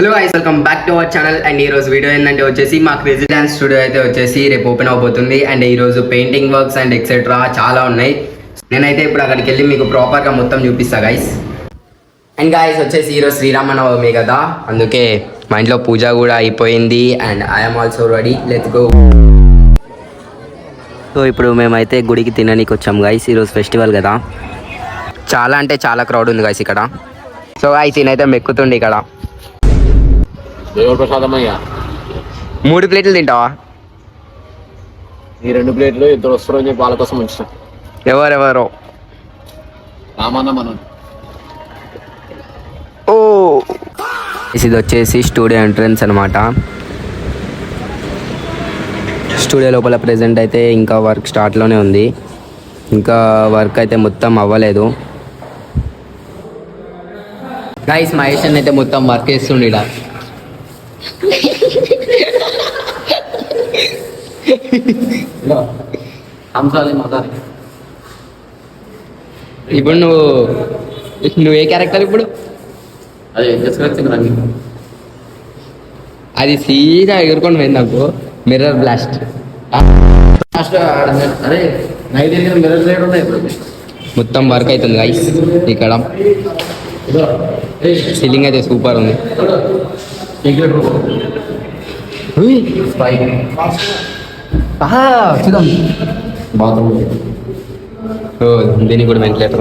Hello guys, welcome back to our channel. And ఈ రోజు video ఏంటంటే వచ్చేసి మాకు రెసిడెన్స్ స్టూడియో అయితే వచ్చేసి రేపు ఓపెన్ అవబోతుంది. అండ్ ఈ రోజు పెయింటింగ్ వర్క్స్ అండ్ ఎక్సెట్రా చాలా ఉన్నాయి. నేనైతే ఇప్పుడు అక్కడికి వెళ్ళి మీకు ప్రాపర్గా మొత్తం చూపిస్తా గైస్. అండ్ గైస్ వచ్చేసి ఈరోజు శ్రీరామనవమి కదా, అందుకే మా ఇంట్లో పూజ కూడా అయిపోయింది. And I'm also ready, let's go. So ఇప్పుడు మేమైతే గుడికి తిననీకి వచ్చాం గైస్. ఈరోజు ఫెస్టివల్ కదా, చాలా అంటే చాలా క్రౌడ్ ఉంది గైస్ ఇక్కడ. సో గైస్ ఈయనైతే మెక్కుతుండే ఇక్కడ. దేవుడు ప్రసాదమయ్యా 3 ప్లేట్లు తింటావా? ఈ 2 ప్లేట్లు ఇద్దరు వస్తారు అని చెప్పి వాళ్ళ కోసం వచ్చిన. ఎవరెవరో రామన్న మనం. ఓ ఇది వచ్చేసి స్టూడియో ఎంట్రన్స్ అనమాట. స్టూడియో లోపల ప్రెజెంట్ అయితే ఇంకా వర్క్ స్టార్ట్లోనే ఉంది. ఇంకా వర్క్ అయితే మొత్తం అవ్వలేదు గైస్. మహేష్ అయితే మొత్తం వర్క్ చేస్తుండే ఇక్కడ. ఇప్పుడు నువ్వు ఏ క్యారెక్టర్ ఇప్పుడు? అది సీదా ఎగురుకొని పోయింది నాకు. Mirror blast. మొత్తం వర్క్ అవుతుంది గైస్ ఇక్కడ. సీలింగ్ అయితే సూపర్ ఉంది. చూద్దాం దీనికి కూడా వెంటిలేటర్.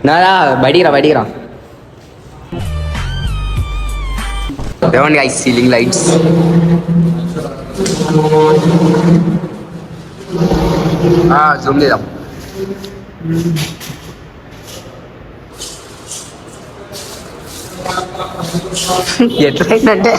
నారా బయటికి రా. ఏమండి గైస్, సీలింగ్ లైట్స్. జూమ్ చేద్దాం. ఎట్లయిందంటే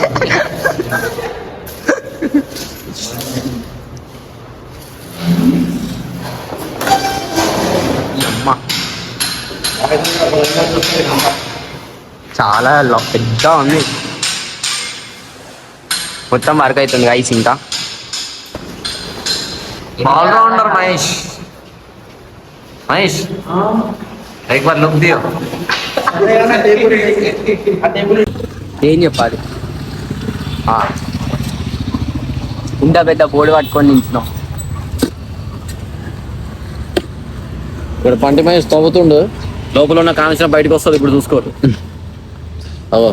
చాలా పెద్ద ఉంది. మొత్తం వర్క్ అవుతుంది గైస్. ఇంకా ఆల్రౌండర్ మహేష్ एक बार लुक दियो. ఏం చెప్పాలి? ఇంత పెద్ద బోర్డు పట్టుకొని నించున్నాం. ఇక్కడ పంటి మహేష్ తవ్వుతుండు. లోపల ఉన్న కామిషన్ బయటకు వస్తుంది. ఇప్పుడు చూసుకోరు. అవో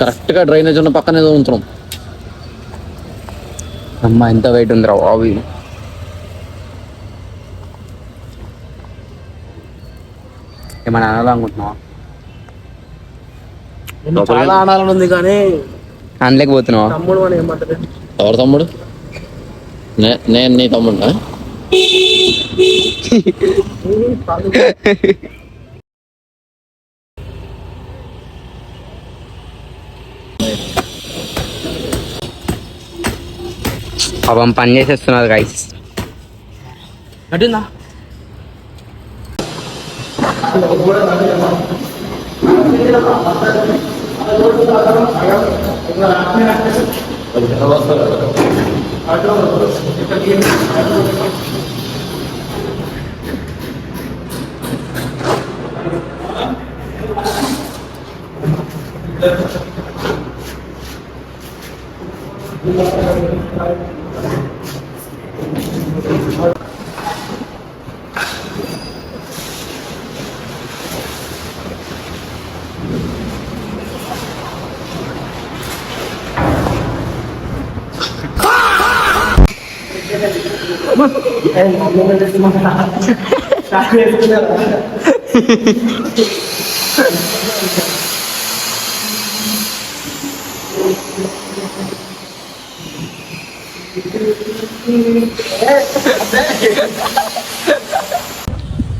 కరెక్ట్ గా డ్రైనేజ్ ఉన్న పక్కనే ఉంటున్నాం. అమ్మ ఎంత వెయిట్ ఉందిరా అవి. ఏమన్నా అనాలనుకుంటున్నావా? చాలా ఆడాలని ఉంది కానీ అనలేకపోతున్నావా? తమ్ముడు అని ఏమంటారు? ఎవరు తమ్ముడు? నేను నీ తమ్ముడు. పాపం పని చేసేస్తున్నారు గైస్. అటుందా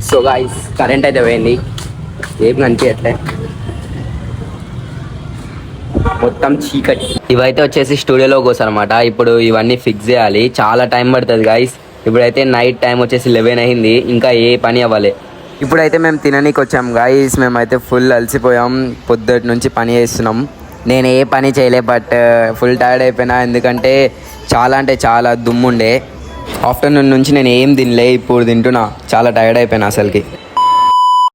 సో గైస్ కరెంట్ అయితే పోయింది. ఏం కనిపించట్లే, మొత్తం చీకటి. ఇవైతే వచ్చేసి స్టూడియోలో కోసం అనమాట. ఇప్పుడు ఇవన్నీ ఫిక్స్ చేయాలి, చాలా టైం పడుతుంది గైస్. ఇప్పుడైతే నైట్ టైం వచ్చేసి 11 అయింది, ఇంకా ఏ పని అవ్వాలి. ఇప్పుడైతే మేము తిననీకి వచ్చాం గైస్. మేమైతే ఫుల్ అలసిపోయాం, పొద్దుటి నుంచి పని చేస్తున్నాం. నేను ఏ పని చేయలే, బట్ ఫుల్ టైర్డ్ అయిపోయినా. ఎందుకంటే చాలా అంటే చాలా దుమ్ముండే. ఆఫ్టర్నూన్ నుంచి నేను ఏం తినలే, ఇప్పుడు తింటున్నా. చాలా టైర్డ్ అయిపోయినా అసలుకి.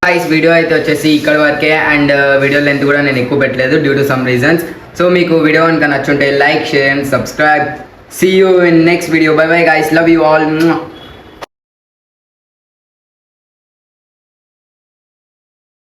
గైస్ వీడియో అయితే వచ్చేసి ఇక్కడ వరకే అండ్ వీడియో లెంత్ కూడా నేను ఎక్కువ పెట్టలేదు due to some reasons. So మీకు వీడియో కనుక నచ్చుంటే like share and subscribe. See you in next video. Bye bye guys, love you all.